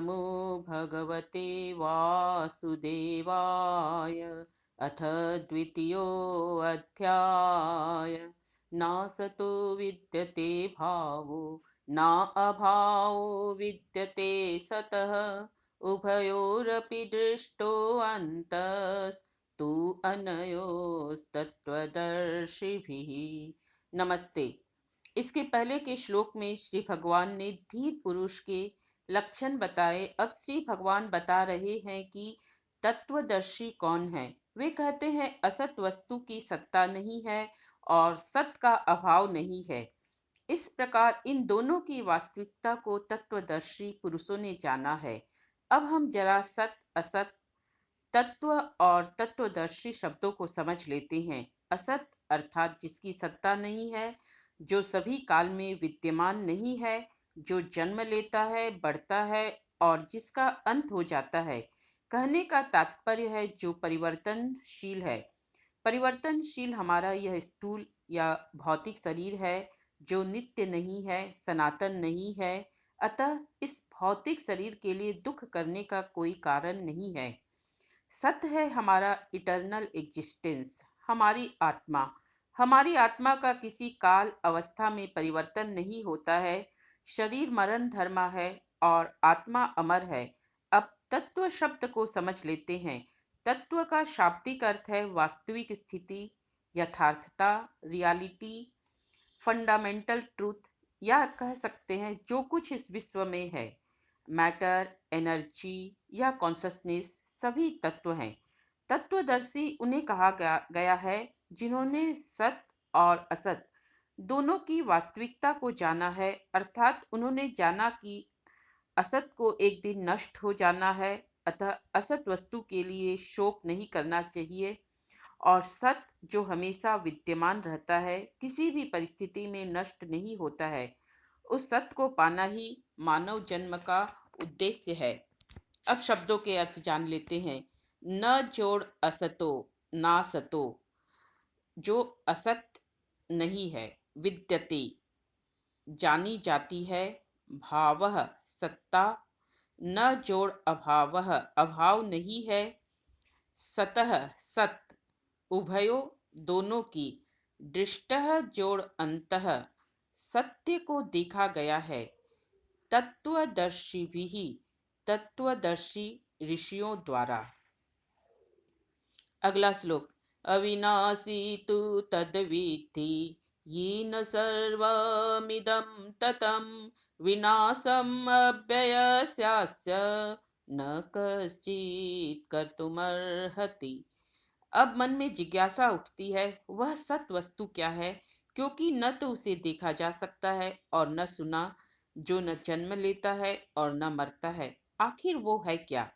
नमो भगवते वासुदेवाय। अथ द्वितीयोऽध्याय। नासतो विद्यते भावो न अभावो विद्यते सतः। उभयोरपि दृष्टोऽन्तस्तु अनयोस्तत्त्वदर्शिभिः। नमस्ते। इसके पहले के श्लोक में श्री भगवान ने धीर पुरुष के लक्षण बताए। अब श्री भगवान बता रहे हैं कि तत्वदर्शी कौन है। वे कहते हैं असत वस्तु की सत्ता नहीं है और सत का अभाव नहीं है। इस प्रकार इन दोनों की वास्तविकता को तत्वदर्शी पुरुषों ने जाना है। अब हम जरा सत असत तत्व और तत्वदर्शी शब्दों को समझ लेते हैं। असत अर्थात जिसकी सत्ता नहीं है, जो सभी काल में विद्यमान नहीं है, जो जन्म लेता है, बढ़ता है और जिसका अंत हो जाता है। कहने का तात्पर्य है जो परिवर्तनशील है। परिवर्तनशील हमारा यह स्थूल या भौतिक शरीर है जो नित्य नहीं है, सनातन नहीं है। अतः इस भौतिक शरीर के लिए दुख करने का कोई कारण नहीं है। सत्य है हमारा इटर्नल एग्जिस्टेंस, हमारी आत्मा का किसी काल अवस्था में परिवर्तन नहीं होता है। शरीर मरण धर्मा है और आत्मा अमर है। अब तत्व शब्द को समझ लेते हैं। तत्व का शाब्दिक अर्थ है वास्तविक स्थिति, यथार्थता, रियलिटी, फंडामेंटल ट्रूथ, या कह सकते हैं जो कुछ इस विश्व में है। मैटर, एनर्जी या कॉन्शसनेस सभी तत्व हैं। तत्वदर्शी उन्हें कहा गया है जिन्होंने सत और असत दोनों की वास्तविकता को जाना है। अर्थात उन्होंने जाना कि असत को एक दिन नष्ट हो जाना है, अतः असत वस्तु के लिए शोक नहीं करना चाहिए। और सत जो हमेशा विद्यमान रहता है, किसी भी परिस्थिति में नष्ट नहीं होता है, उस सत्य को पाना ही मानव जन्म का उद्देश्य है। अब शब्दों के अर्थ जान लेते हैं। न जोड़ असतो ना सतो, जो असत नहीं है। विद्यते जानी जाती है। भावः सत्ता, न जोड़ अभावः अभाव नहीं है। सतः सत, उभयो दोनों की। दृष्टः जोड़ अंतः सत्य को देखा गया है। तत्वदर्शी भी तत्वदर्शी ऋषियों द्वारा। अगला श्लोक। अविनाशी तु तद्विद्धि येन सर्वमिदं ततं। विनाशम् अव्ययस्यास्य न कश्चित् कर्तुमर्हति। अब मन में जिज्ञासा उठती है, वह सत वस्तु क्या है, क्योंकि न तो उसे देखा जा सकता है और न सुना, जो न जन्म लेता है और न मरता है। आखिर वो है क्या?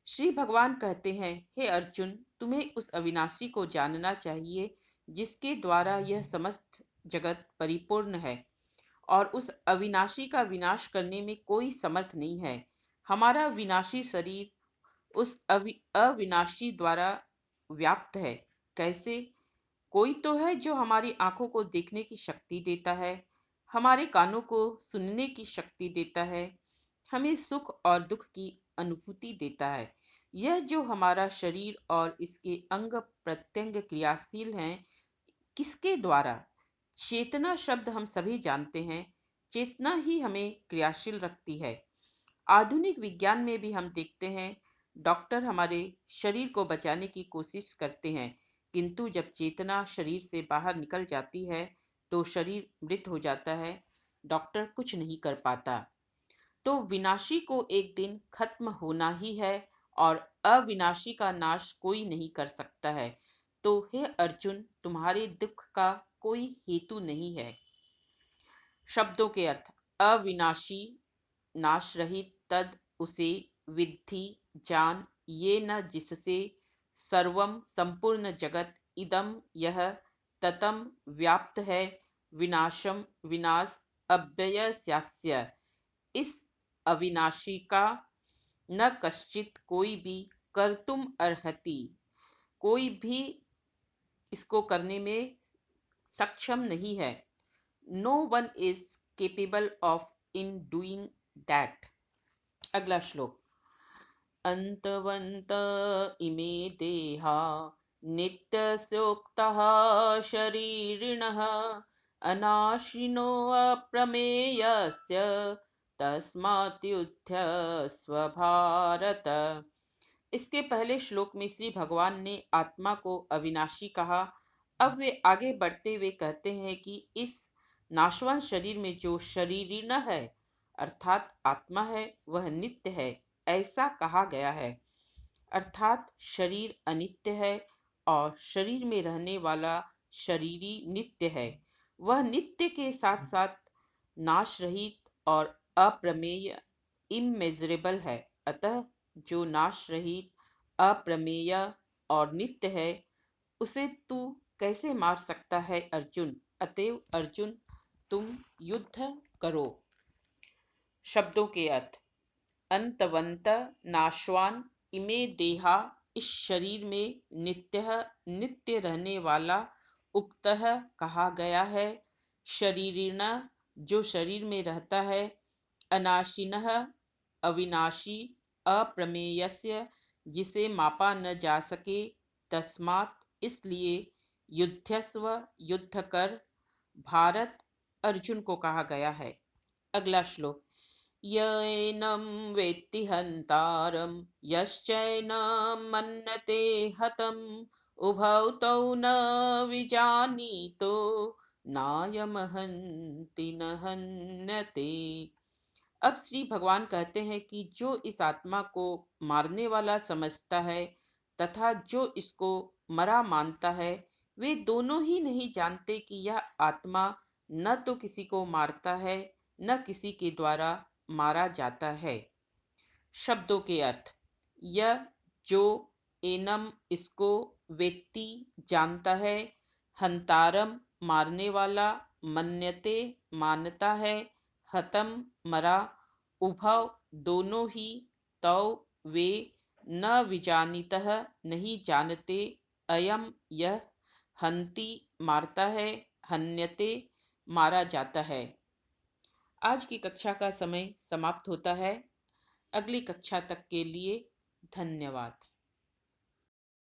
श्री भगवान कहते हैं, हे अर्जुन, तुम्हें उस अविनाशी को जानना चाहिए जिसके द्वारा यह समस्त जगत परिपूर्ण है, और उस अविनाशी का विनाश करने में कोई समर्थ नहीं है। हमारा विनाशी शरीर उस अविनाशी द्वारा व्याप्त है। कैसे? कोई तो है जो हमारी आंखों को देखने की शक्ति देता है, हमारे कानों को सुनने की शक्ति देता है, हमें सुख और दुख की अनुभूति देता है। यह जो हमारा शरीर और इसके अंग प्रत्यंग क्रियाशील हैं, किसके द्वारा? चेतना शब्द हम सभी जानते हैं। चेतना ही हमें क्रियाशील रखती है। आधुनिक विज्ञान में भी हम देखते हैं, डॉक्टर हमारे शरीर को बचाने की कोशिश करते हैं, किंतु जब चेतना शरीर से बाहर निकल जाती है तो शरीर मृत हो जाता है। डॉक्टर कुछ नहीं कर पाता। तो विनाशी को एक दिन खत्म होना ही है, और अविनाशी का नाश कोई नहीं कर सकता है। तो हे अर्जुन, तुम्हारे दुख का कोई हेतु नहीं है। शब्दों के अर्थ। अविनाशी, नाश रहित, तद उसे, विद्धि जान, ये न जिससे, सर्वम संपूर्ण जगत, इदम यह, ततम व्याप्त है, विनाशम विनाश, अव्ययस्यास्य इस अविनाशी का, न कश्चित कोई भी, कर्तुम अर्हति कोई भी इसको करने में सक्षम नहीं है। No one is capable of in doing that. अगला श्लोक। अंतवंत इमे देहा नित्यस्योक्तः शरीरिणः अनाशिनो अप्रमेयस्य तस्मात्युध्यस्व भारत। इसके पहले श्लोक में श्री भगवान ने आत्मा को अविनाशी कहा। अब वे आगे बढ़ते हुए कहते हैं कि इस नाशवान शरीर में जो शरीरीण है अर्थात आत्मा है वह नित्य है, ऐसा कहा गया है। अर्थात शरीर अनित्य है और शरीर में रहने वाला शरीरी नित्य है। वह नित्य के साथ साथ नाश रहित और अप्रमेय इमेजरेबल है। अतः जो नाश रहित अप्रमेय और नित्य है उसे तू कैसे मार सकता है अर्जुन। अतएव अर्जुन तुम युद्ध करो। शब्दों के अर्थ। अंतवंत नाशवान इमे देहा, इस शरीर में नित्य रहने वाला उक्तः कहा गया है। शरीरिण जो शरीर में रहता है। अनाशिनः अविनाशी अप्रमेयस्य जिसे मापा न जा सके। तस्मात् इसलिए युद्धस्व युद्ध कर। भारत अर्जुन को कहा गया है। अगला श्लोक। य एनं वेत्ति हन्तारं यश्चैनं मन्यते हतम् उभौ तौ न विजानीतो नायमहन्ति न हन्यते। अब श्री भगवान कहते हैं कि जो इस आत्मा को मारने वाला समझता है तथा जो इसको मरा मानता है वे दोनों ही नहीं जानते कि यह आत्मा न तो किसी को मारता है न किसी के द्वारा मारा जाता है। शब्दों के अर्थ। यह जो एनम इसको व्यक्ति जानता है। हंतारम मारने वाला। मन्यते मानता है। हतम मरा। उभव दोनों ही। तव वे। न विजानीतः नहीं जानते। अयम यह। हंति मारता है। हन्यते मारा जाता है। आज की कक्षा का समय समाप्त होता है। अगली कक्षा तक के लिए धन्यवाद।